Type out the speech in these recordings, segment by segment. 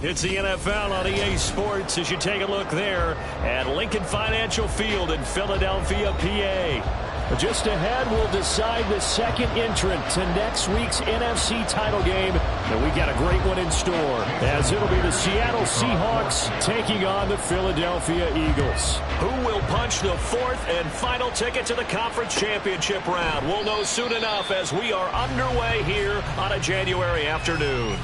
It's the NFL on EA Sports as you take a look there at Lincoln Financial Field in Philadelphia, PA. Just ahead, we'll decide the second entrant to next week's NFC title game. And we got a great one in store, as it'll be the Seattle Seahawks taking on the Philadelphia Eagles. Who will punch the fourth and final ticket to the conference championship round? We'll know soon enough as we are underway here on a January afternoon.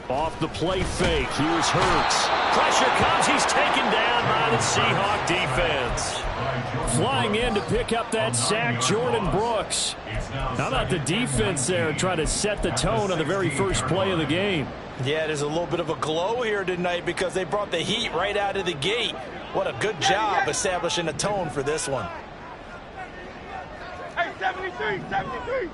Off the play fake, here's Hurts. Pressure comes, he's taken down by the Seahawk defense. Flying in to pick up that sack, Jordan Brooks. How about the defense there trying to set the tone on the very first play of the game? Yeah, there's a little bit of a glow here tonight because they brought the heat right out of the gate. What a good job establishing a tone for this one. Hey, 73, 73.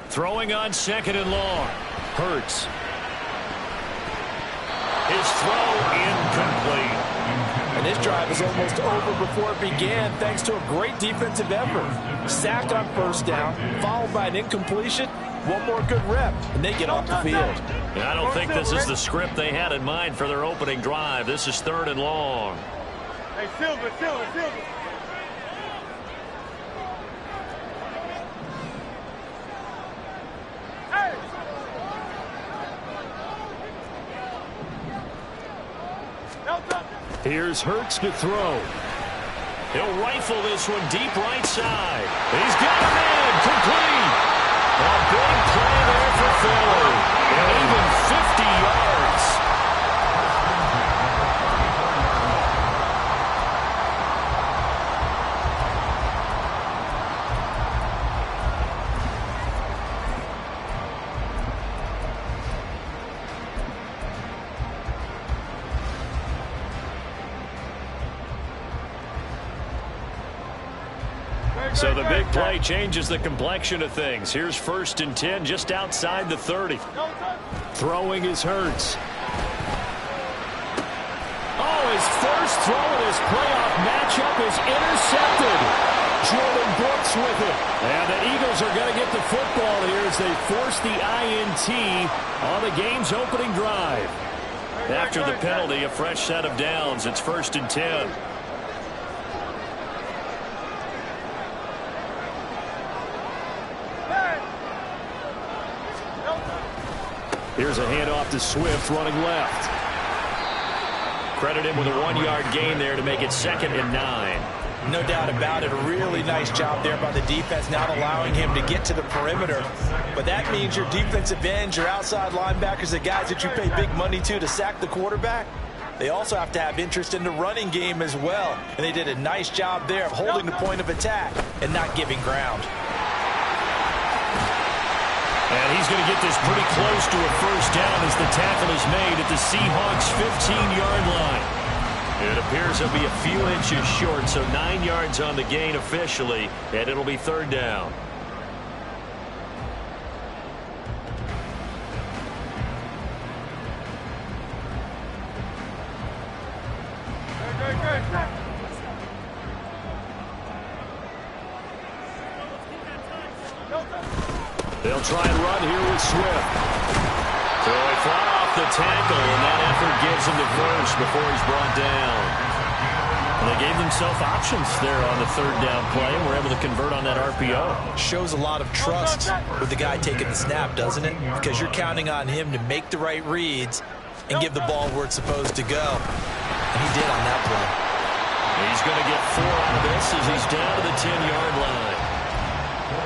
Throwing on second and long. Hurts. His throw incomplete. And this drive is almost over before it began thanks to a great defensive effort. Sack on first down, followed by an incompletion. One more good rep, and they get off the field. And I don't think this is the script they had in mind for their opening drive. This is third and long. Hey, Silver. Here's Hurts to throw. He'll rifle this one deep right side. He's got a man complete. A big play there for Philly. And even 50 yards. So the big play changes the complexion of things. Here's first and 10 just outside the 30. Throwing is Hurts. Oh, his first throw in his playoff matchup is intercepted. Jordan Brooks with it. And the Eagles are going to get the football here as they force the INT on the game's opening drive. After the penalty, a fresh set of downs. It's first and 10. Here's a handoff to Swift running left. Credit him with a 1-yard gain there to make it 2nd and 9. No doubt about it. A really nice job there by the defense, not allowing him to get to the perimeter. But that means your defensive ends, your outside linebackers, the guys that you pay big money to sack the quarterback, they also have to have interest in the running game as well. And they did a nice job there of holding the point of attack and not giving ground. And he's going to get this pretty close to a first down as the tackle is made at the Seahawks' 15-yard line. It appears he'll be a few inches short, so 9 yards on the gain officially, and it'll be third down. They'll try and run here with Swift. So he fought off the tackle, and that effort gives him the first before he's brought down. And they gave themselves options there on the third down play and were able to convert on that RPO. Shows a lot of trust with the guy taking the snap, doesn't it? Because you're counting on him to make the right reads and give the ball where it's supposed to go. And he did on that play. He's going to get 4 out of this as he's down to the 10-yard line.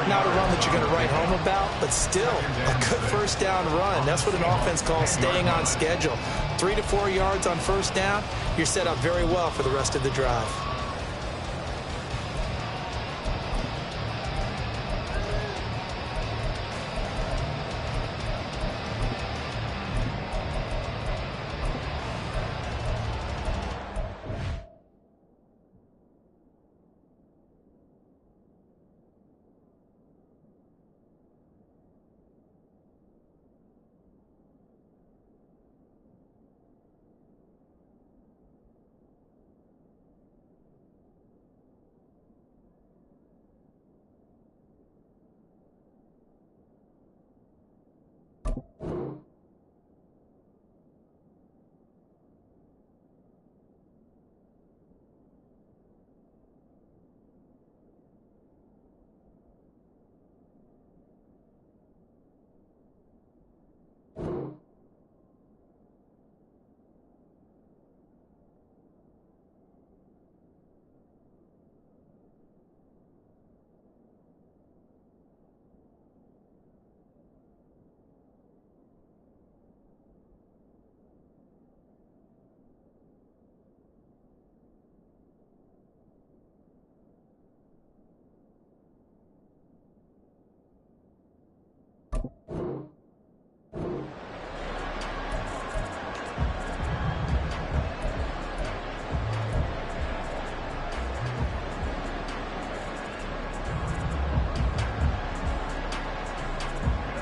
not a run that you're going to write home about, but still a good first down run. That's what an offense calls staying on schedule. 3 to 4 yards on first down, you're set up very well for the rest of the drive.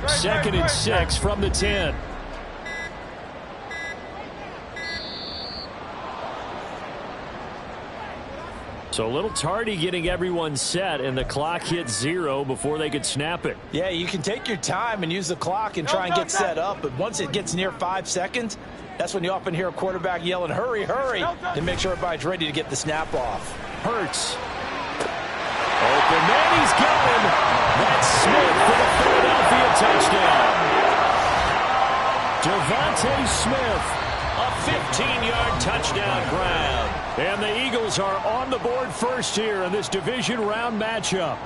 Second and 6 from the 10. So a little tardy getting everyone set, and the clock hit 0 before they could snap it. Yeah, you can take your time and use the clock and try and get set up, but once it gets near 5 seconds, that's when you often hear a quarterback yelling, hurry, hurry, to make sure everybody's ready to get the snap off. Hurts. Open man, he's got him. That's Smith for the Philadelphia touchdown. Devontae Smith, a 15-yard touchdown grab. And the Eagles are on the board first here in this division round matchup.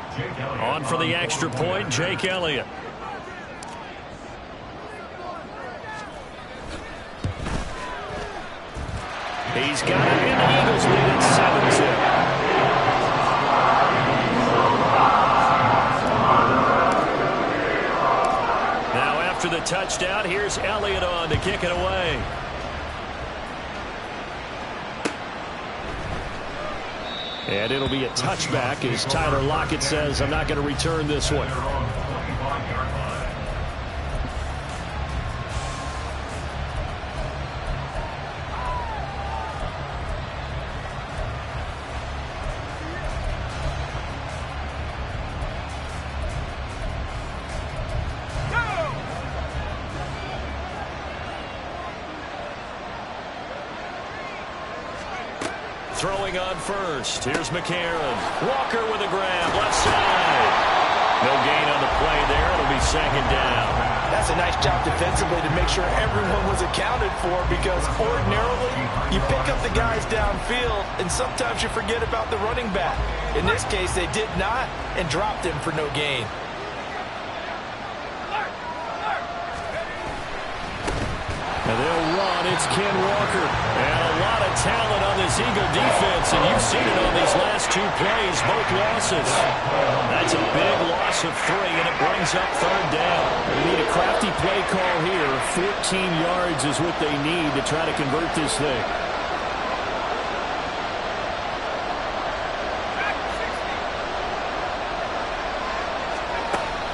On for the extra point, Jake Elliott. He's got it, and the Eagles lead at 7-0. After the touchdown, here's Elliott on to kick it away. And it'll be a touchback as Tyler Lockett says, I'm not going to return this one. Throwing on first. Here's McCarron. Walker with a grab. Left side. No gain on the play there. It'll be second down. That's a nice job defensively to make sure everyone was accounted for, because ordinarily you pick up the guys downfield and sometimes you forget about the running back. In this case, they did not and dropped him for no gain. And they'll run. It's Ken Walker. And a lot of talent on this Eagle defense, and you've seen it on these last 2 plays, both losses. That's a big loss of 3, and it brings up third down. They need a crafty play call here. 14 yards is what they need to try to convert this thing.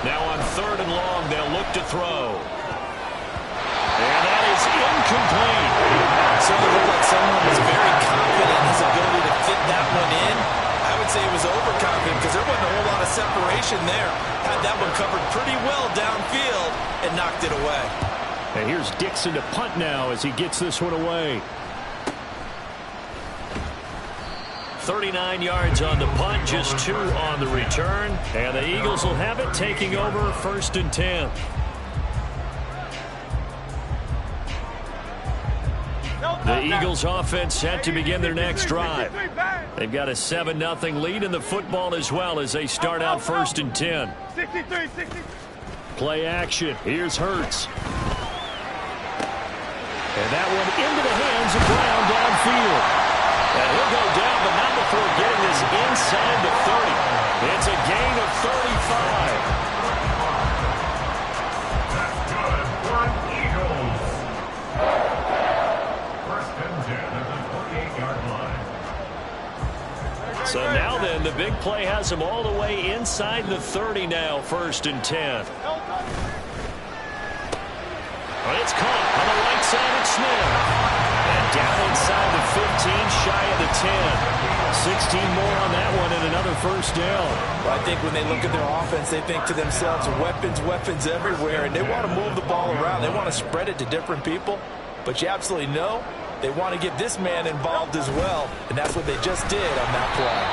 Now on third and long, they'll look to throw. And that is incomplete. So it looked like someone was very confident in his ability to fit that one in. I would say he was overconfident because there wasn't a whole lot of separation there. Had that one covered pretty well downfield and knocked it away. And here's Dixon to punt now as he gets this one away. 39 yards on the punt, just 2 on the return. And the Eagles will have it, taking over first and 10. The Eagles offense set to begin their next drive. They've got a 7-0 lead in the football as well as they start out 1st and 10. 63. Play action. Here's Hurts. And that one into the hands of Brown downfield. And he'll go down, but not before getting this inside the 30. It's a gain of 35. So now then, the big play has him all the way inside the 30 now, 1st and 10. But it's caught on the right side of Smith. And down inside the 15, shy of the 10. 16 more on that one and another 1st down. Well, I think when they look at their offense, they think to themselves, weapons everywhere, and they want to move the ball around. They want to spread it to different people. But you absolutely know they want to get this man involved as well, and that's what they just did on that play.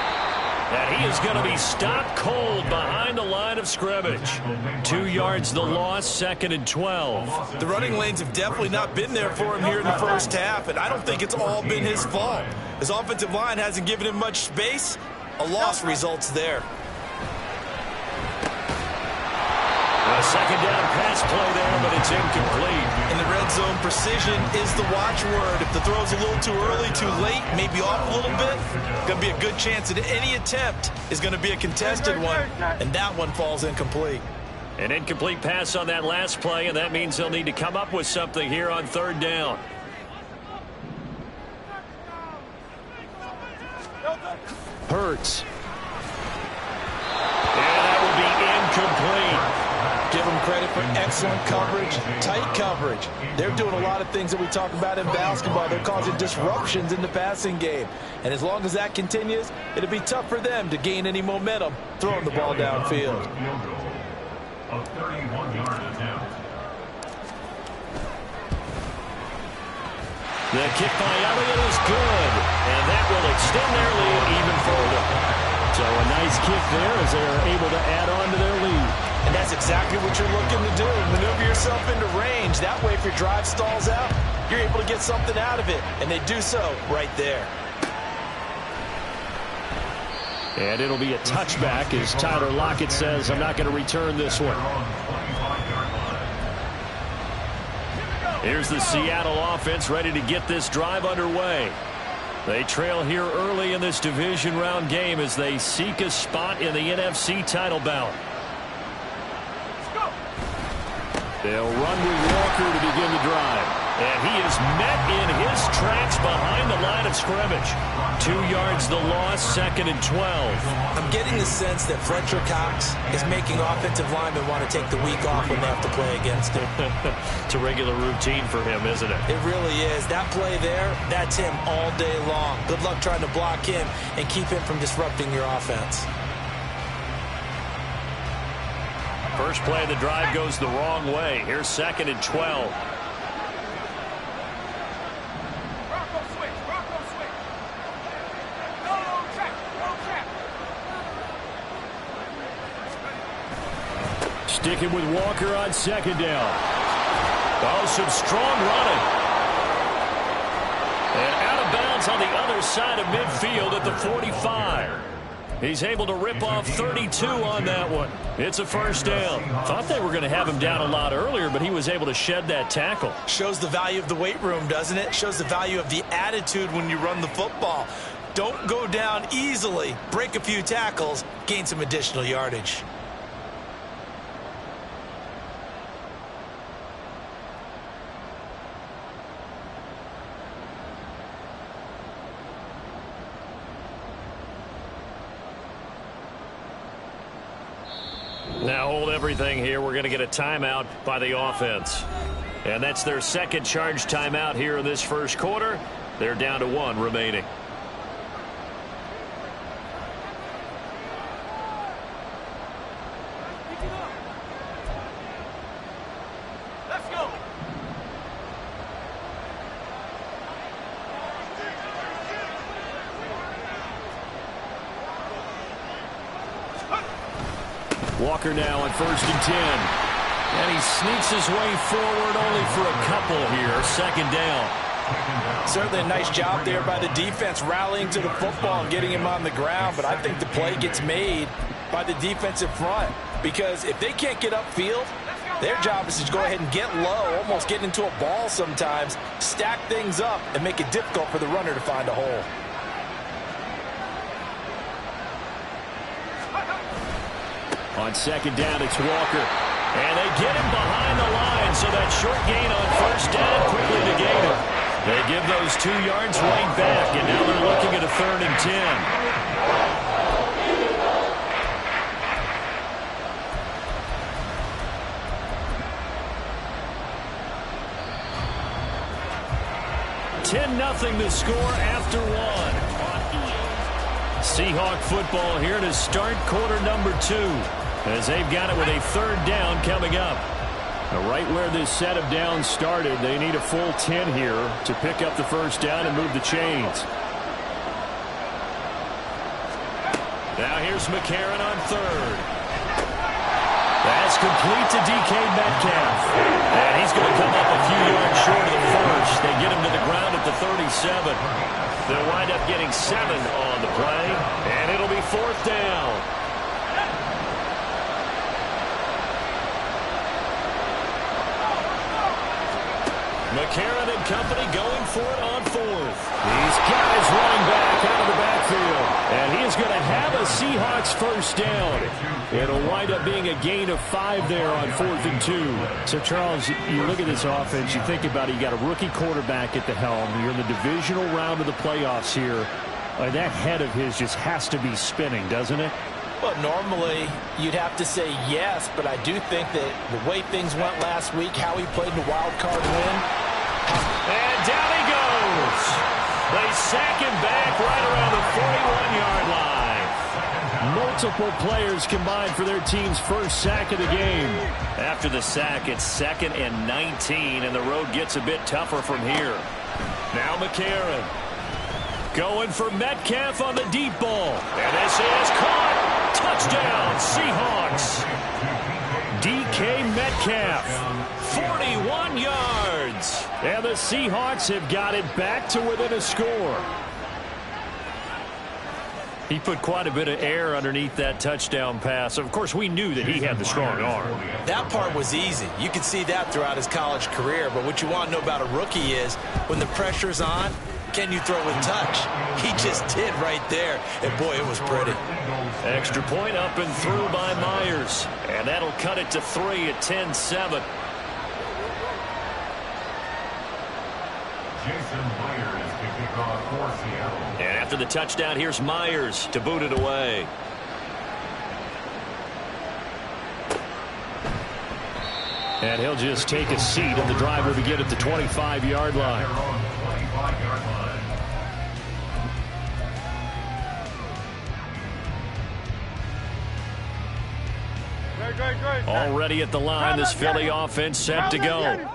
And he is going to be stopped cold behind the line of scrimmage. 2 yards the loss, 2nd and 12. The running lanes have definitely not been there for him here in the first half, and I don't think it's all been his fault. His offensive line hasn't given him much space. A loss results there. A 2nd down pass play there, but it's incomplete. In the red zone, precision is the watchword. If the throw's a little too early, too late, maybe off a little bit, going to be a good chance that any attempt is going to be a contested one, and that one falls incomplete. An incomplete pass on that last play, and that means they'll need to come up with something here on 3rd down. Hurts. And that will be incomplete. Give them credit for excellent coverage, tight coverage. They're doing a lot of things that we talk about in basketball. They're causing disruptions in the passing game. And as long as that continues, it'll be tough for them to gain any momentum throwing the ball downfield. The kick by Elliott is good, and that will extend their lead even further. So a nice kick there as they are able to add on to their lead. And that's exactly what you're looking to do. Maneuver yourself into range. That way, if your drive stalls out, you're able to get something out of it. And they do so right there. And it'll be a touchback as Tyler Lockett says, I'm not going to return this one. Here's the Seattle offense ready to get this drive underway. They trail here early in this division round game as they seek a spot in the NFC title bout. They'll run with Walker to begin the drive. And he is met in his tracks behind the line of scrimmage. 2 yards the loss, 2nd and 12. I'm getting the sense that Fletcher Cox is making offensive linemen want to take the week off when they have to play against him. It's a regular routine for him, isn't it? It really is. That play there, that's him all day long. Good luck trying to block him and keep him from disrupting your offense. First play of the drive goes the wrong way. Here's 2nd and 12. Sticking with Walker on 2nd down. Oh, some strong running. And out of bounds on the other side of midfield at the 45. He's able to rip off 32 on that one. It's a 1st down. Thought they were going to have him down a lot earlier, but he was able to shed that tackle. Shows the value of the weight room, doesn't it? Shows the value of the attitude when you run the football. Don't go down easily. Break a few tackles. Gain some additional yardage. Now hold everything here. We're going to get a timeout by the offense. And that's their 2nd charge timeout here in this 1st quarter. They're down to 1 remaining. Let's go. Walker now on 1st and 10. And he sneaks his way forward only for a couple here. 2nd down. Certainly a nice job there by the defense rallying to the football and getting him on the ground, but I think the play gets made by the defensive front because if they can't get upfield, their job is to go ahead and get low, almost get into a ball sometimes, stack things up, and make it difficult for the runner to find a hole. On second down, it's Walker. And they get him behind the line, so that short gain on first down quickly negated. They give those 2 yards right back, and now they're looking at a 3rd and 10. 10-0 the score after 1. Seahawk football here to start quarter number 2. As they've got it with a 3rd down coming up. Right where this set of downs started, they need a full 10 here to pick up the first down and move the chains. Now here's McCarron on 3rd. That's complete to DK Metcalf. And he's going to come up a few yards short of the first. They get him to the ground at the 37. They'll wind up getting 7 on the play, and it'll be 4th down. McCarron and company going for it on 4th. These guys running back out of the backfield. And he is going to have a Seahawks first down. It'll wind up being a gain of 5 there on 4th and 2. So, Charles, you look at this offense, you think about it, you got a rookie quarterback at the helm. You're in the divisional round of the playoffs here. That head of his just has to be spinning, doesn't it? Well, normally you'd have to say yes, but I do think that the way things went last week, how he played in the wild card win. And down he goes. They sack him back right around the 41-yard line. Multiple players combined for their team's first sack of the game. After the sack, it's 2nd and 19, and the road gets a bit tougher from here. Now McCarron going for Metcalf on the deep ball. And this is caught. Touchdown, Seahawks. DK Metcalf, 41 yards. And the Seahawks have got it back to within a score. He put quite a bit of air underneath that touchdown pass. Of course, we knew that he had the strong arm. That part was easy. You could see that throughout his college career. But what you want to know about a rookie is when the pressure's on, can you throw with touch? He just did right there. And, boy, it was pretty. Extra point up and through by Myers. And that'll cut it to 3 at 10-7. And after the touchdown, here's Myers to boot it away. And he'll just take a seat, and the drive will begin at the 25-yard line. Already at the line, this Philly offense set to go.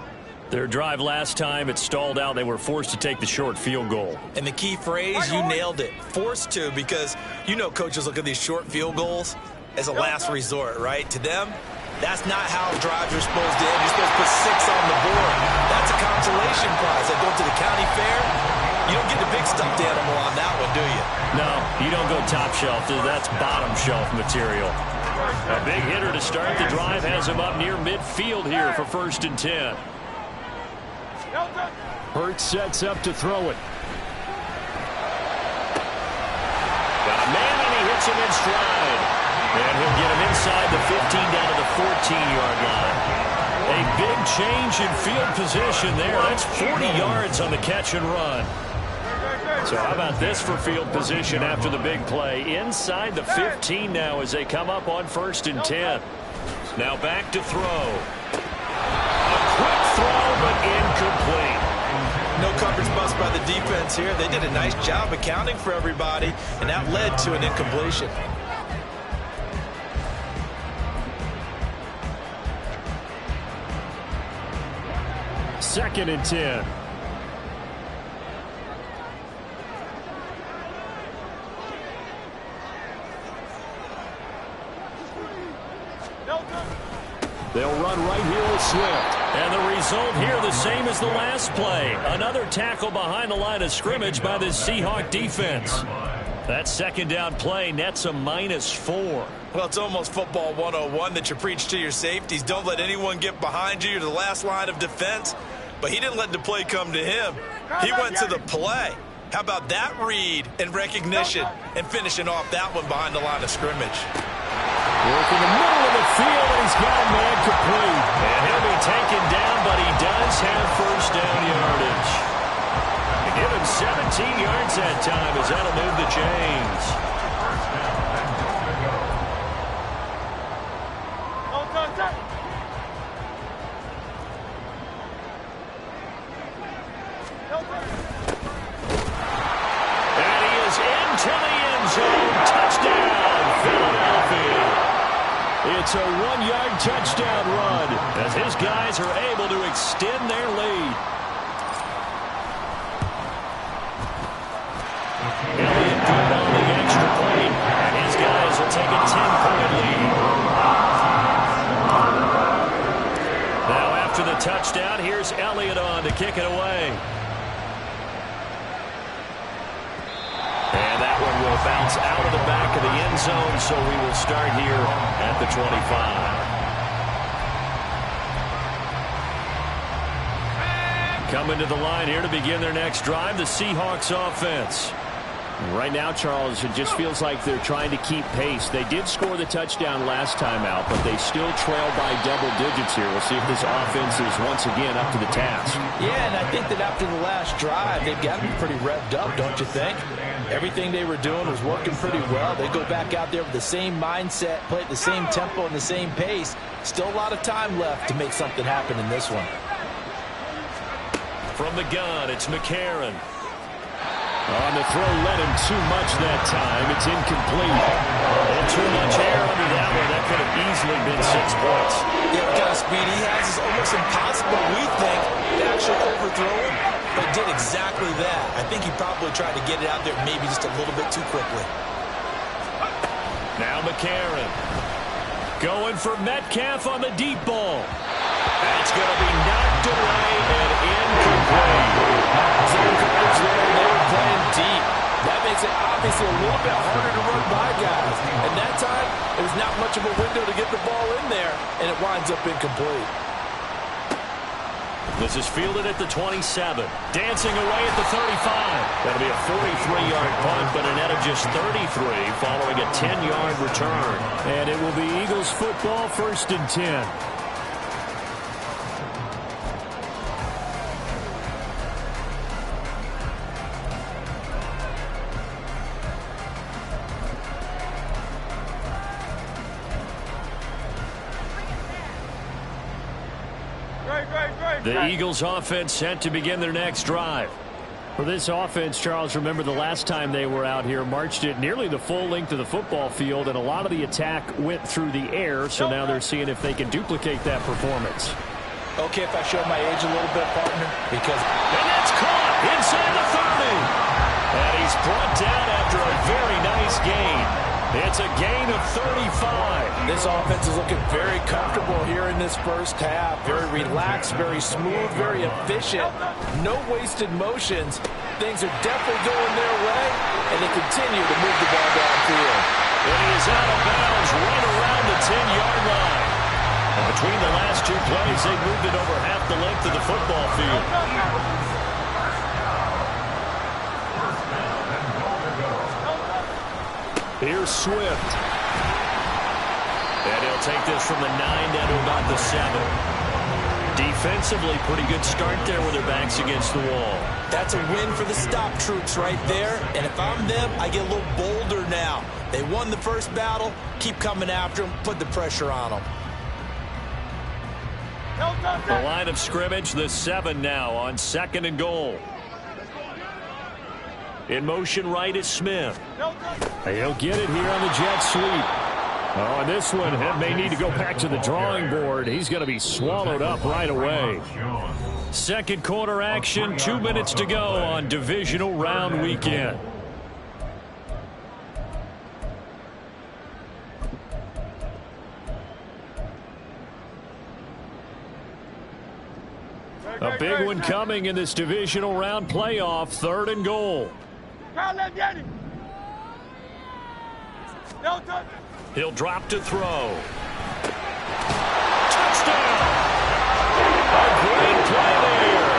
Their drive last time, it stalled out. They were forced to take the short field goal. And the key phrase, you nailed it. Forced to, because you know coaches look at these short field goals as a last resort, right? To them, that's not how drives are supposed to end. You're supposed to put 6 on the board. That's a consolation prize. They go to the county fair. You don't get the big stuffed animal on that one, do you? No, you don't go top shelf. That's bottom shelf material. A big hitter to start the drive has him up near midfield here for 1st and 10. Hurts sets up to throw it. Got a man, and he hits him in stride. And he'll get him inside the 15 down to the 14-yard line. A big change in field position there. That's 40 yards on the catch and run. So how about this for field position after the big play? Inside the 15 now as they come up on 1st and 10. Now back to throw. A quick throw, but incomplete. No coverage bust by the defense here. They did a nice job accounting for everybody, and that led to an incompletion. Second and 10. They'll run right here with Swift. And the result here the same as the last play. Another tackle behind the line of scrimmage by the Seahawk defense. That second down play nets a -4. Well, it's almost football 101 that you preach to your safeties. Don't let anyone get behind you. You're the last line of defense. But he didn't let the play come to him. He went to the play. How about that read and recognition and finishing off that one behind the line of scrimmage? Work in the middle of the field, and he's got a man complete. And he'll be taken down, but he does have first down yardage. They give him 17 yards that time as that'll move the chains. And he is into the end zone. Touchdown, Philadelphia. It's a 1-yard touchdown run as his guys are able to extend their lead. Elliott good on the extra point, and his guys will take a 10-point lead. Now after the touchdown, here's Elliott on to kick it away. And that one will bounce out of the back of the end zone, so we will start here at the 25. Coming to the line here to begin their next drive, the Seahawks offense. Right now, Charles, it just feels like they're trying to keep pace. They did score the touchdown last time out, but they still trail by double digits here. We'll see if this offense is once again up to the task. Yeah, and I think that after the last drive, they've got to be pretty revved up, don't you think? Everything they were doing was working pretty well. They go back out there with the same mindset, play at the same tempo and the same pace. Still a lot of time left to make something happen in this one. From the gun, it's McCarron. On the throw, led him too much that time. It's incomplete. And too much air under that one. That could have easily been 6 points. Yeah, what kind of speed he has is almost impossible, we think, to actually overthrow him, but did exactly that. I think he probably tried to get it out there maybe just a little bit too quickly. Now McCarron. Going for Metcalf on the deep ball. That's going to be knocked away and incomplete. Zone coverage there, and they were playing deep. That makes it obviously a little bit harder to run by guys. And that time, it was not much of a window to get the ball in there, and it winds up incomplete. This is fielded at the 27. Dancing away at the 35. That'll be a 43-yard punt, but a net of just 33 following a 10-yard return. And it will be Eagles football, 1st and 10. The Eagles offense set to begin their next drive. For this offense, Charles, remember the last time they were out here, marched it nearly the full length of the football field, and a lot of the attack went through the air, so now they're seeing if they can duplicate that performance. Okay, if I show my age a little bit, partner, because... And that's caught inside the 30. And he's brought down after a very nice gain. It's a gain of 35. This offense is looking very comfortable here in this first half. Very relaxed, very smooth, very efficient. No wasted motions. Things are definitely going their way, and they continue to move the ball downfield. And he is out of bounds right around the 10-yard line. And between the last two plays, they moved it over half the length of the football field. Here's Swift. And he'll take this from the 9 down to about the 7. Defensively, pretty good start there with their backs against the wall. That's a win for the stop troops right there. And if I'm them, I get a little bolder now. They won the first battle. Keep coming after them. Put the pressure on them. The line of scrimmage, the 7 now on 2nd and goal. In motion right is Smith. He'll get it here on the jet sweep. Oh, and this one may need to go back to the drawing board. He's going to be swallowed up right away. Second quarter action, 2 minutes to go on divisional round weekend. A big one coming in this divisional round playoff. 3rd and goal. He'll drop to throw. Touchdown! A great play there.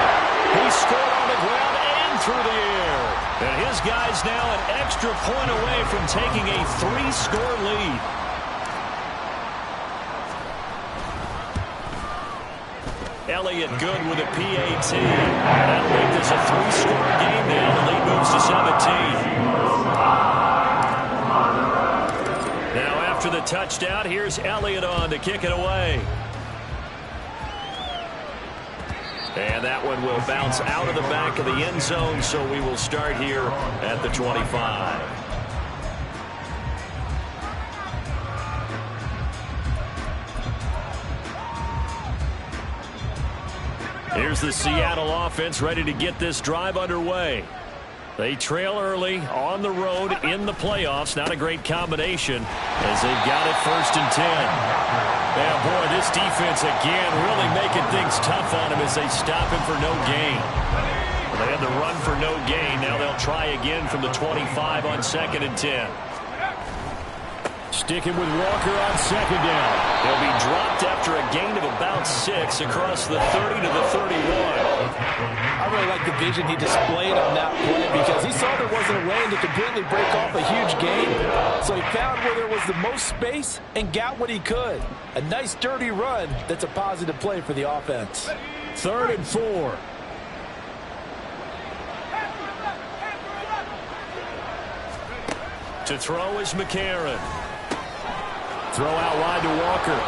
He scored on the ground and through the air. And his guy's now an extra point away from taking a 3-score lead. Elliott good with a PAT. That'll make this a 3-score game now. The lead moves to 17. Now after the touchdown, here's Elliott on to kick it away. And that one will bounce out of the back of the end zone, so we will start here at the 25. Here's the Seattle offense ready to get this drive underway. They trail early on the road in the playoffs. Not a great combination as they've got it 1st and 10. Yeah, boy, this defense again really making things tough on him as they stop him for no gain. Well, they had the run for no gain. Now they'll try again from the 25 on 2nd and 10. Sticking with Walker on 2nd down. He'll be dropped after a gain of about 6 across the 30 to the 31. I really like the vision he displayed on that play because he saw there wasn't a lane to completely break off a huge gain. So he found where there was the most space and got what he could. A nice dirty run that's a positive play for the offense. 3rd and 4. To throw is McCarron. Throw out wide to Walker.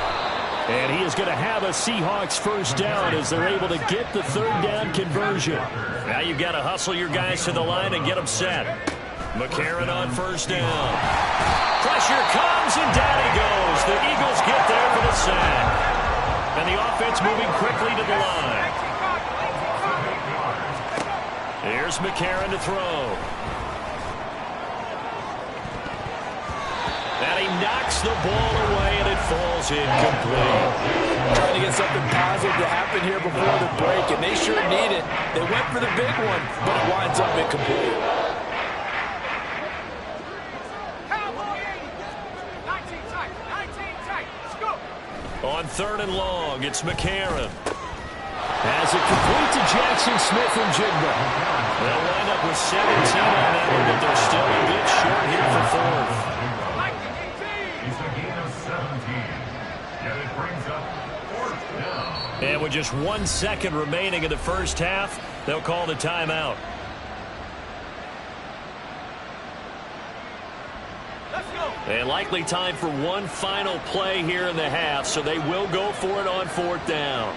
And he is going to have a Seahawks 1st down as they're able to get the 3rd down conversion. Now you've got to hustle your guys to the line and get them set. McCarron on 1st down. Pressure comes and down he goes. The Eagles get there for the sack. And the offense moving quickly to the line. Here's McCarron to throw. And he knocks the ball away, and it falls incomplete. Trying to get something positive to happen here before the break, and they sure need it. They went for the big one, but it winds up incomplete. On 3rd and long, it's McCarron. Has it complete to Jackson Smith and Jigba. They'll wind up with 17 on that one, but they're still a bit short here for 4th. And with just 1 second remaining in the 1st half, they'll call the timeout. And likely time for one final play here in the half, so they will go for it on 4th down.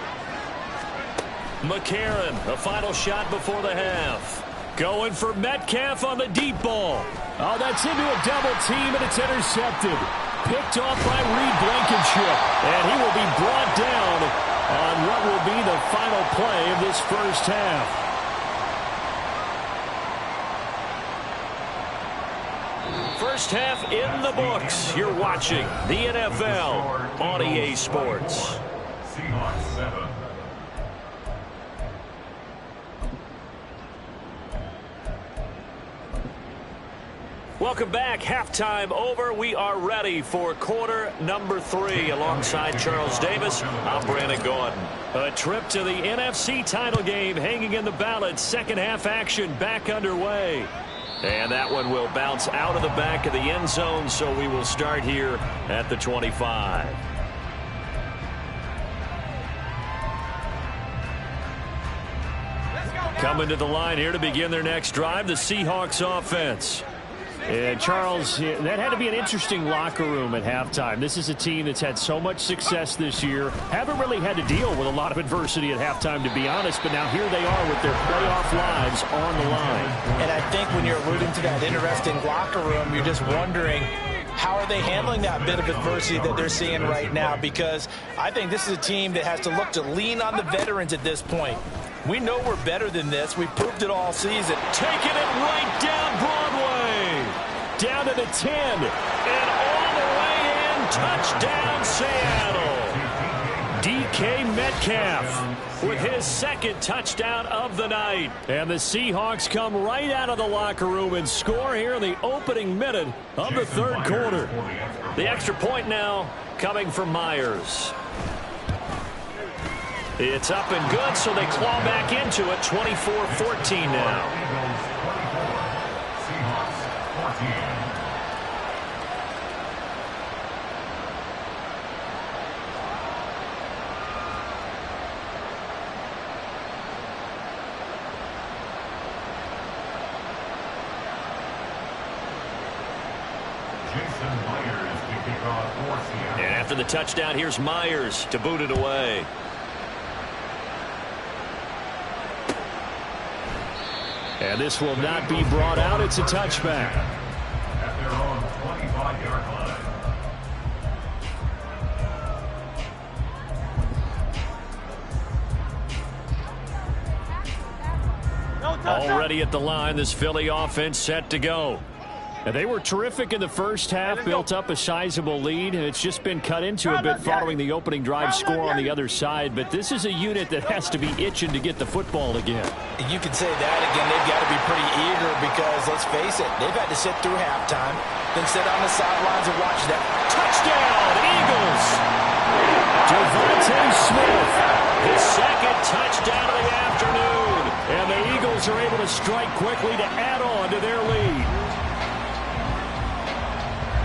McCarron, a final shot before the half. Going for Metcalf on the deep ball. Oh, that's into a double team, and it's intercepted. Picked off by Reed Blankenship, and he will be brought down on what will be the final play of this 1st half. First half in the books. You're watching the NFL on EA Sports. Seahawks 7. Welcome back. Halftime over. We are ready for quarter number 3. Alongside Charles Davis, I'm Brandon Gordon. A trip to the NFC title game hanging in the balance. Second half action back underway. And that one will bounce out of the back of the end zone, so we will start here at the 25. Coming to the line here to begin their next drive, the Seahawks offense. And Charles, that had to be an interesting locker room at halftime. This is a team that's had so much success this year. Haven't really had to deal with a lot of adversity at halftime, to be honest. But now here they are with their playoff lives on the line. And I think when you're alluding to that interesting locker room, you're just wondering, how are they handling that bit of adversity that they're seeing right now? Because I think this is a team that has to look to lean on the veterans at this point. We know we're better than this. We've proved it all season. Taking it right down Broadway. Down to the 10. And all the way in. Touchdown, Seattle. DK Metcalf with his second touchdown of the night. And the Seahawks come right out of the locker room and score here in the opening minute of the third quarter. The extra point now coming from Myers. It's up and good, so they claw back into it. 24-14 now. And after the touchdown, here's Myers to boot it away. And this will not be brought out. It's a touchback. At their own 25-yard line. Already at the line, this Philly offense set to go. And they were terrific in the first half, built up a sizable lead, and it's just been cut into a bit following the opening drive score on the other side. But this is a unit that has to be itching to get the football again. You can say that again. They've got to be pretty eager because, let's face it, they've had to sit through halftime, then sit on the sidelines and watch that. Touchdown, Eagles! Devontae Smith, his second touchdown of the afternoon. And the Eagles are able to strike quickly to add on to their lead.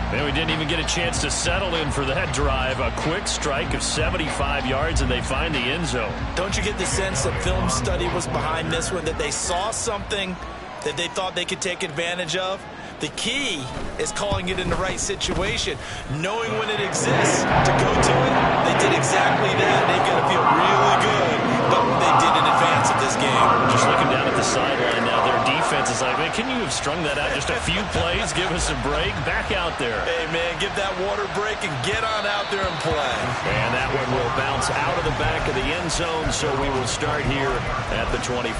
Man, we didn't even get a chance to settle in for that drive. A quick strike of 75 yards, and they find the end zone. Don't you get the sense that film study was behind this one, that they saw something that they thought they could take advantage of? The key is calling it in the right situation, knowing when it exists to go to it. They did exactly that. They've got to feel really good about what they did in advance of this game. Just looking down at the sideline now, their defense is like, man, can you have strung that out just a few plays? Give us a break. Back out there. Hey, man, give that water break and get on out there and play. And that one will bounce out of the back of the end zone, so we will start here at the 25.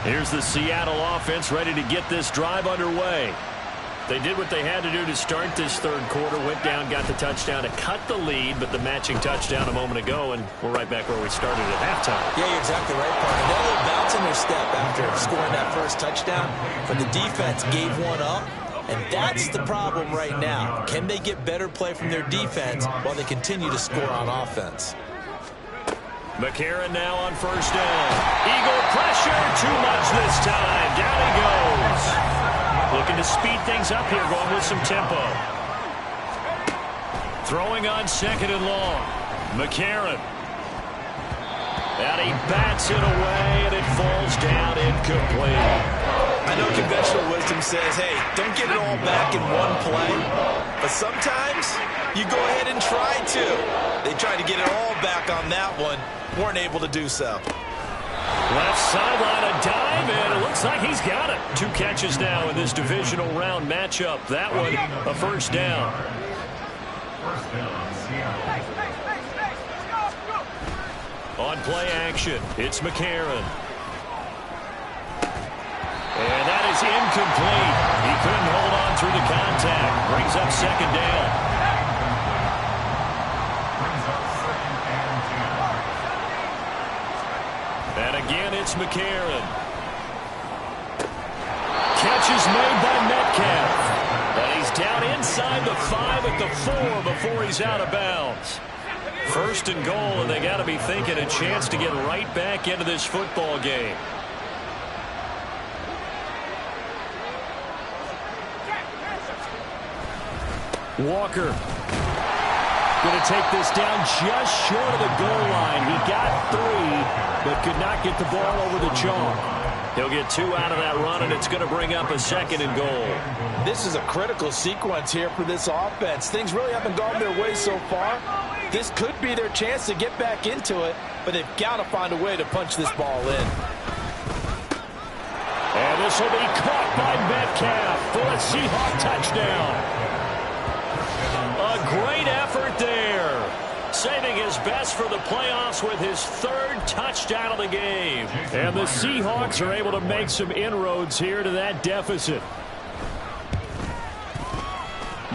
Here's the Seattle offense ready to get this drive underway. They did what they had to do to start this third quarter, went down, got the touchdown to cut the lead, but the matching touchdown a moment ago, and we're right back where we started at halftime. Yeah, you're exactly right, partner. They're a little bounce in their step after scoring that first touchdown, but the defense gave one up, and that's the problem right now. Can they get better play from their defense while they continue to score on offense? McCarron now on first down. Eagle pressure, too much this time. Down he goes. Looking to speed things up here, going with some tempo. Throwing on second and long. McCarron. And he bats it away, and it falls down incomplete. I know conventional wisdom says, hey, don't get it all back in one play. But sometimes you go ahead and try to. They tried to get it all back on that one. Weren't able to do so. Left sideline, a dive, and it looks like he's got it. 2 catches now in this divisional round matchup. That one, a first down. On play action, it's McCarron. And that is incomplete. He couldn't hold on through the contact. Brings up second down. And again, it's McCarron. Catch is made by Metcalf. And he's down inside the 5 at the 4 before he's out of bounds. First and goal, and they got to be thinking a chance to get right back into this football game. Walker going to take this down just short of the goal line. He got 3, but could not get the ball over the chalk. He'll get 2 out of that run, and it's going to bring up a second and goal. This is a critical sequence here for this offense. Things really haven't gone their way so far. This could be their chance to get back into it, but they've got to find a way to punch this ball in. And this will be caught by Metcalf for a Seahawks touchdown. A great effort there. Saving his best for the playoffs with his 3rd touchdown of the game. And the Seahawks are able to make some inroads here to that deficit.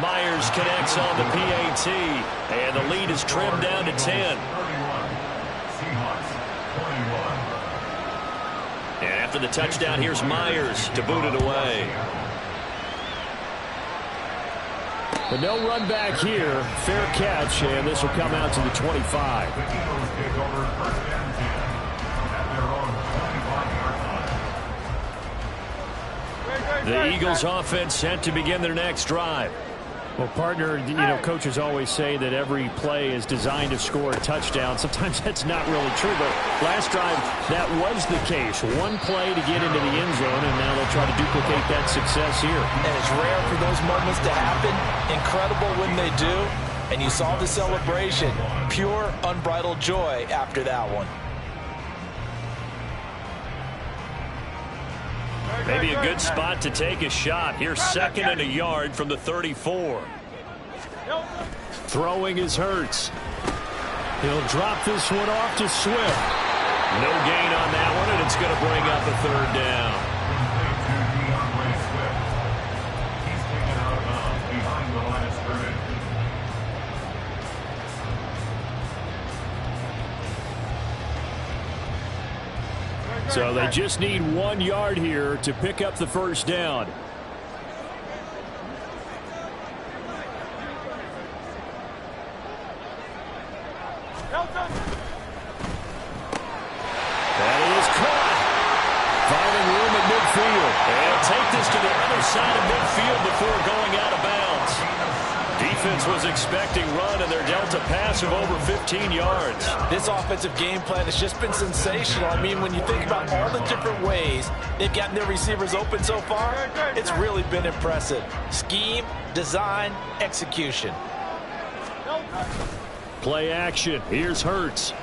Myers connects on the PAT, and the lead is trimmed down to 10. Seahawks 21. And after the touchdown, here's Myers to boot it away. But no run back here. Fair catch, and this will come out to the 25. The Eagles take over first and 10 at their own 25-yard line. The Eagles offense set to begin their next drive. Well, partner, coaches always say that every play is designed to score a touchdown. Sometimes that's not really true, but last drive, that was the case. One play to get into the end zone, and now they'll try to duplicate that success here. And it's rare for those moments to happen. Incredible when they do. And you saw the celebration. Pure, unbridled joy after that one. Maybe a good spot to take a shot. Here's 2nd and a yard from the 34. Throwing is Hurts. He'll drop this one off to Swift. No gain on that one, and it's going to bring up a 3rd down. He's taken out of bounds behind the line of scrimmage. So they just need 1 yard here to pick up the 1st down. That is caught. Finding room at midfield. And take this to the other side of midfield before going out of bounds. Defense was expecting run, and they're dealt a pass of over 15 yards. This offensive game plan has just been sensational. I mean, when you think about all the different ways they've gotten their receivers open so far, it's really been impressive. Scheme, design, execution. Play action. Here's Hurts.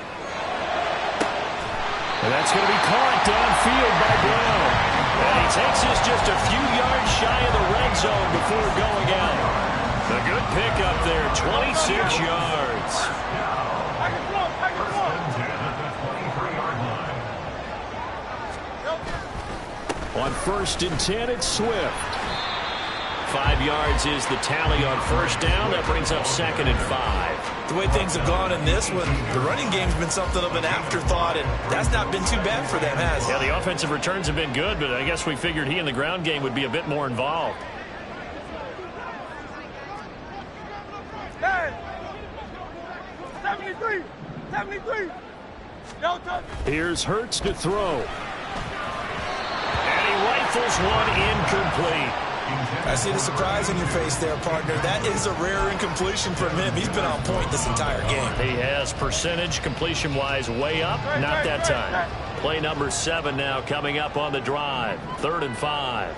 And that's going to be caught downfield by Brown. And he takes this just a few yards shy of the red zone before going out. A good pickup there, 26 yards. On 1st and 10, it's Swift. 5 yards is the tally on 1st down. That brings up 2nd and 5. The way things have gone in this one, the running game's been something of an afterthought, and that's not been too bad for them, has it? Yeah, the offensive returns have been good, but I guess we figured he in the ground game would be a bit more involved. 73. Here's Hurts to throw. And he rifles one incomplete. I see the surprise in your face there, partner. That is a rare incompletion from him. He's been on point this entire game. He has percentage completion-wise way up. Not that time. Play number 7 now coming up on the drive. 3rd and 5.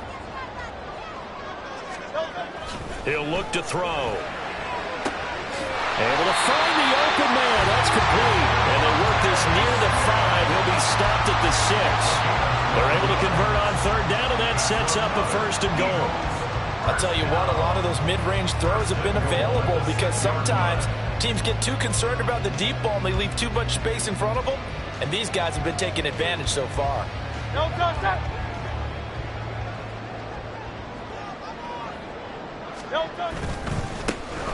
He'll look to throw. Able to find the open man. That's complete. And they work this near the 5. He'll be stopped at the 6. They're able to convert on 3rd down, and that sets up a 1st and goal. I'll tell you what, a lot of those mid-range throws have been available because sometimes teams get too concerned about the deep ball and they leave too much space in front of them. And these guys have been taking advantage so far.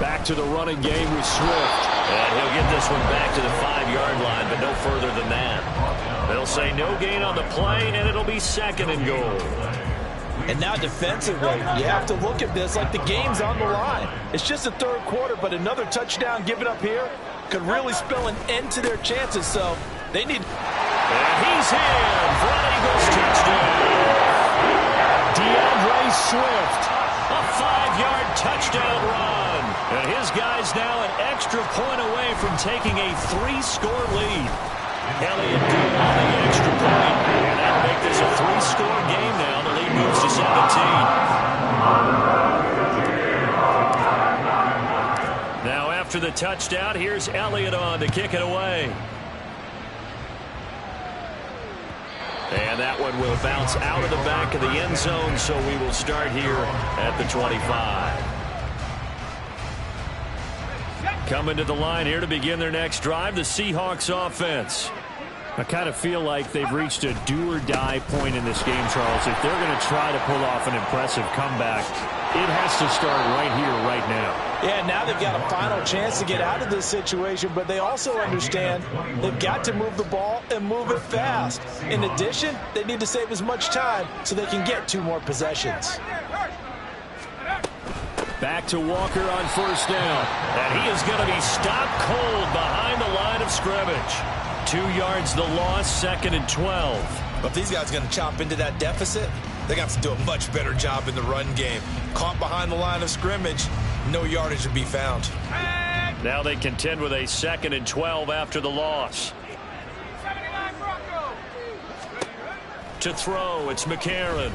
Back to the running game with Swift. And he'll get this one back to the 5-yard line, but no further than that. They'll say no gain on the play, and it'll be 2nd and goal. And now defensively, you have to look at this like the game's on the line. It's just the 3rd quarter, but another touchdown given up here could really spell an end to their chances, so they need... And he's in for an Eagles touchdown. DeAndre Swift, a 5-yard touchdown run. And his guy's now an extra point away from taking a 3-score lead. Elliott good on the extra point. And that'll make this a 3-score game now. The lead moves to 17. Now after the touchdown, here's Elliott on to kick it away. And that one will bounce out of the back of the end zone, so we will start here at the 25. Coming to the line here to begin their next drive, the Seahawks offense. I kind of feel like they've reached a do-or-die point in this game, Charles. If they're going to try to pull off an impressive comeback, It has to start right here, right now. Yeah, now they've got a final chance to get out of this situation, but they also understand they've got to move the ball and move it fast. In addition, they need to save as much time so they can get 2 more possessions. Back to Walker on first down. And he is going to be stopped cold behind the line of scrimmage. 2 yards the loss, 2nd and 12. But if these guys are going to chop into that deficit, they got to do a much better job in the run game. Caught behind the line of scrimmage, no yardage to be found. Now they contend with a 2nd and 12 after the loss. To throw, it's McCarron.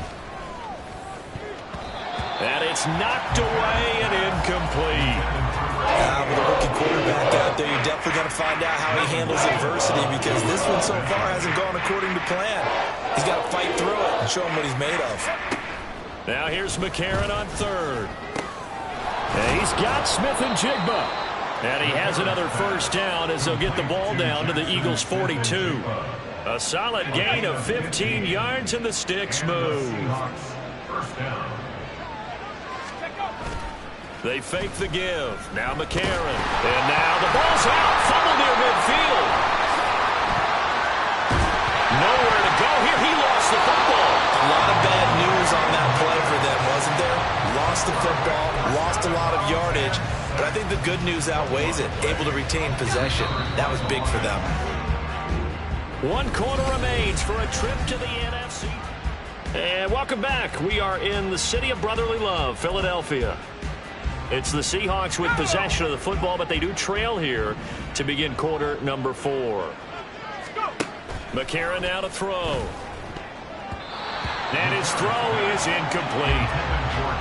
And it's knocked away and incomplete. With a rookie quarterback out there, you're definitely going to find out how he handles adversity, because this one so far hasn't gone according to plan. He's got to fight through it and show him what he's made of. Now here's McCarron on 3rd. And he's got Smith and Jigba. And he has another first down as they'll get the ball down to the Eagles' 42. A solid gain of 15 yards and the sticks move. They fake the give. Now McCarron. And now the ball's out. Fumble near midfield. Nowhere to go here. He lost the football. A lot of bad news on that play for them, wasn't there? Lost the football, lost a lot of yardage, but I think the good news outweighs it. Able to retain possession. That was big for them. 1 quarter remains for a trip to the NFC. And welcome back. We are in the city of brotherly love, Philadelphia. It's the Seahawks with possession of the football, but they do trail here to begin quarter number 4. McCarron now to throw. And his throw is incomplete.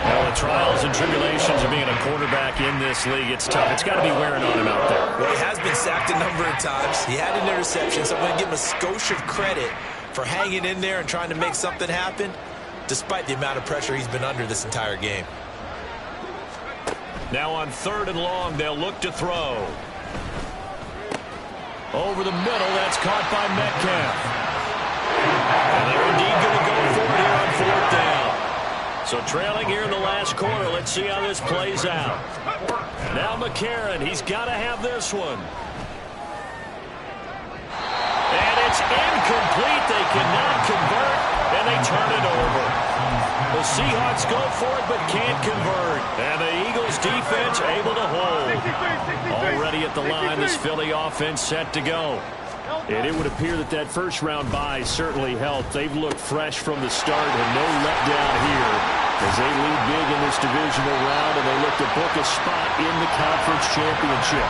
Well, the trials and tribulations of being a quarterback in this league, it's tough. It's got to be wearing on him out there. Well, he has been sacked a number of times. He had an interception, so I'm going to give him a skosh of credit for hanging in there and trying to make something happen, despite the amount of pressure he's been under this entire game. Now on 3rd and long, they'll look to throw. Over the middle, that's caught by Metcalf. And they're indeed going to go for it here on 4th down. So trailing here in the last quarter, let's see how this plays out. Now McCarron, he's got to have this one. And it's incomplete. They cannot convert, and they turn it over. The Seahawks go for it, but can't convert. And the Eagles defense able to hold. Already at the line, this Philly offense set to go. And it would appear that that first-round bye certainly helped. They've looked fresh from the start and no letdown here as they lead big in this divisional round, and they look to book a spot in the conference championship.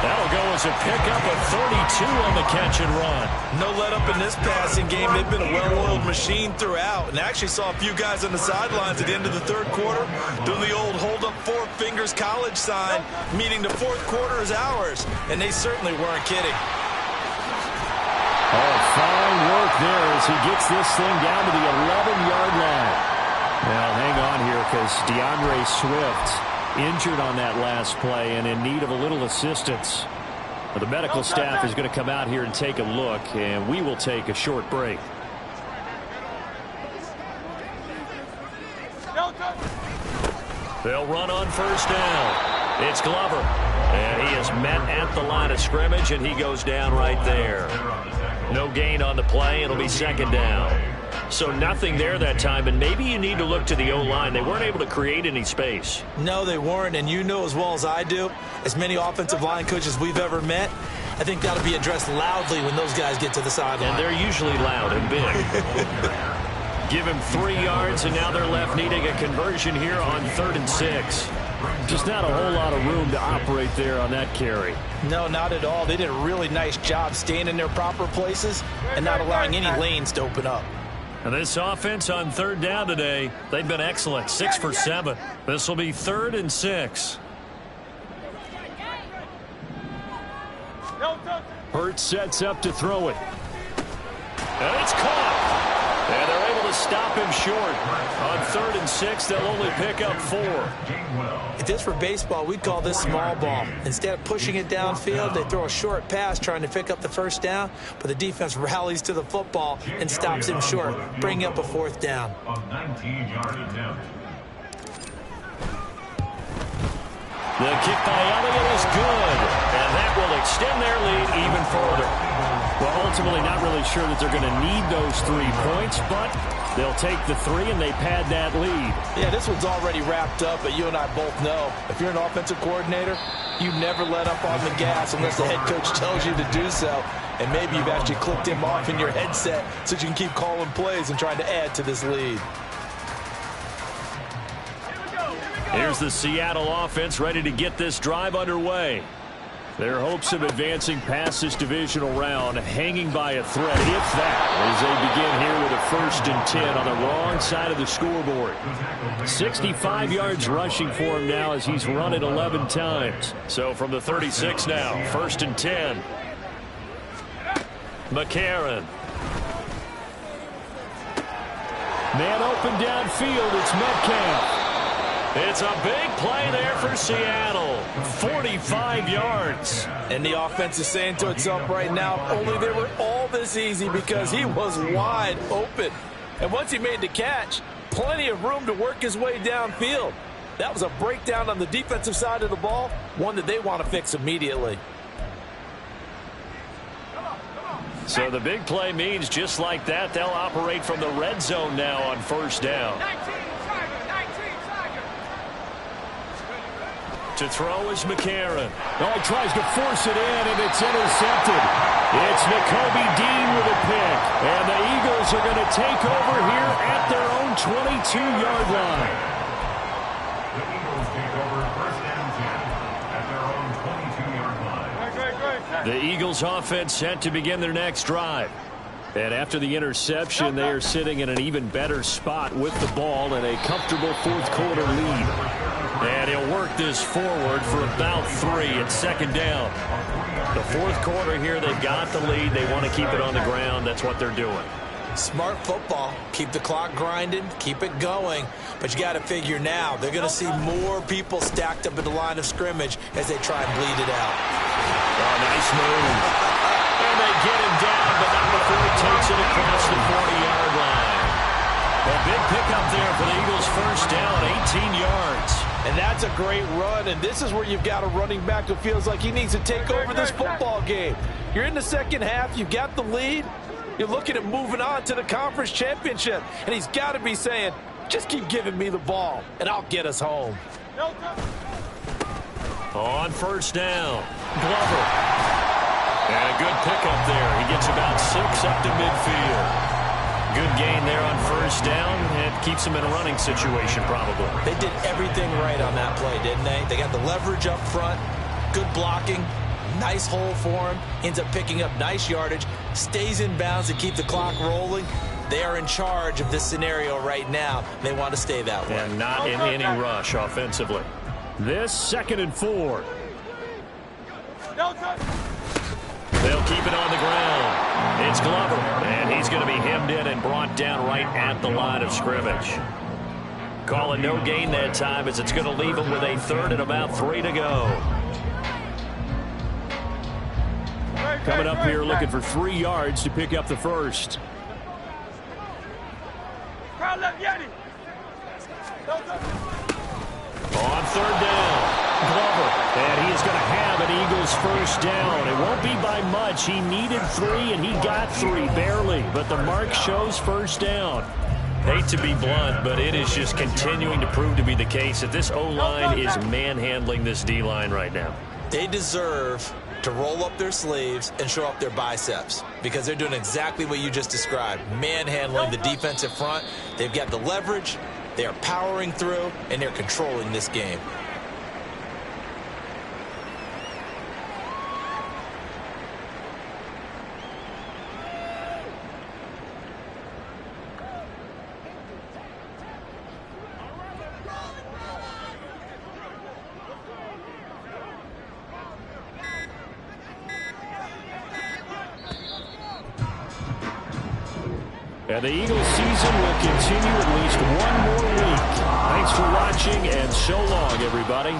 That'll go as a pickup of 32 on the catch and run. No let up in this passing game. They've been a well-oiled machine throughout. And I actually saw a few guys on the sidelines at the end of the 3rd quarter doing the old hold up 4 fingers college sign, meaning the 4th quarter is ours. And they certainly weren't kidding. Oh, fine work there as he gets this thing down to the 11-yard line. Now, hang on here because DeAndre Swift injured on that last play and in need of a little assistance. The medical staff is going to come out here and take a look, and we will take a short break. They'll run on 1st down. It's Glover. And he is met at the line of scrimmage, and he goes down right there. No gain on the play. It'll be 2nd down. So nothing there that time, and maybe you need to look to the O-line. They weren't able to create any space. No, they weren't, and you know as well as I do, as many offensive line coaches we've ever met, I think that'll be addressed loudly when those guys get to the sideline. And they're usually loud and big. Give him 3 yards, and now they're left needing a conversion here on 3rd and 6. Just not a whole lot of room to operate there on that carry. No, not at all. They did a really nice job staying in their proper places and not allowing any lanes to open up. And this offense on 3rd down today, they've been excellent, 6 for 7. This will be 3rd and 6. Hurts sets up to throw it. And it's caught. And they're able to stop him short. On 3rd and 6, they'll only pick up 4. If this were baseball, we'd call this small ball. Instead of pushing it downfield, they throw a short pass trying to pick up the 1st down, but the defense rallies to the football and stops him short, bringing up a 4th down. The kick by Elliott is good, and that will extend their lead even further. Well, ultimately not really sure that they're going to need those 3 points, but they'll take the 3 and they pad that lead. Yeah, this one's already wrapped up, but you and I both know if you're an offensive coordinator, you never let up on the gas unless the head coach tells you to do so. And maybe you've actually clicked him off in your headset so you can keep calling plays and trying to add to this lead. Here's the Seattle offense ready to get this drive underway. Their hopes of advancing past this divisional round hanging by a thread, if that, as they begin here with a 1st and 10 on the wrong side of the scoreboard. 65 yards rushing for him now as he's run it 11 times. So from the 36 now, 1st and 10. McCarron. Man open downfield, it's Metcalf. It's a big play there for Seattle. 45 yards. And the offense is saying to itself right now, only they were all this easy because he was wide open. And once he made the catch, plenty of room to work his way downfield. That was a breakdown on the defensive side of the ball, one that they want to fix immediately. So the big play means just like that, they'll operate from the red zone now on 1st down. To throw is McCarron. Oh, he tries to force it in, and it's intercepted. It's Nakobe Dean with a pick. And the Eagles are going to take over here at their own 22-yard line. The Eagles take over 1st and 10 at their own 22-yard line. The Eagles offense set to begin their next drive. And after the interception, they are sitting in an even better spot with the ball and a comfortable 4th quarter lead. And he'll work this forward for about 3 at 2nd down. The 4th quarter here, they've got the lead. They want to keep it on the ground. That's what they're doing. Smart football. Keep the clock grinding. Keep it going. But you got to figure now, they're going to see more people stacked up at the line of scrimmage as they try and bleed it out. Oh, nice move. And they get him down, but not before he takes it across the 40-yard line. A big pickup there for the Eagles' 1st down, 18 yards. And that's a great run, and this is where you've got a running back who feels like he needs to take over this football game. You're in the 2nd half, you've got the lead, you're looking at moving on to the conference championship, and he's got to be saying, just keep giving me the ball, and I'll get us home. On 1st down, Glover. And a good pickup there. He gets about 6 up to midfield. Good gain there on 1st down. It keeps him in a running situation, probably. They did everything right on that play, didn't they? They got the leverage up front, good blocking, nice hole for him, ends up picking up nice yardage, stays in bounds to keep the clock rolling. They are in charge of this scenario right now. They want to stay that way. And not in any rush offensively. This 2nd and 4. They'll keep it on the ground. It's Glover, and he's going to be hemmed in and brought down right at the line of scrimmage. Calling no gain that time as it's going to leave him with a 3rd and about 3 to go. Coming up here looking for 3 yards to pick up the 1st. On 3rd down, Glover. And he is going to have an Eagles 1st down. It won't be by much. He needed 3, and he got 3, barely. But the mark shows 1st down. Hate to be blunt, but it is just continuing to prove to be the case that this O-line is manhandling this D-line right now. They deserve to roll up their sleeves and show up their biceps because they're doing exactly what you just described, manhandling the defensive front. They've got the leverage, they are powering through, and they're controlling this game. And the Eagles season will continue at least one more week. Thanks for watching, and so long, everybody.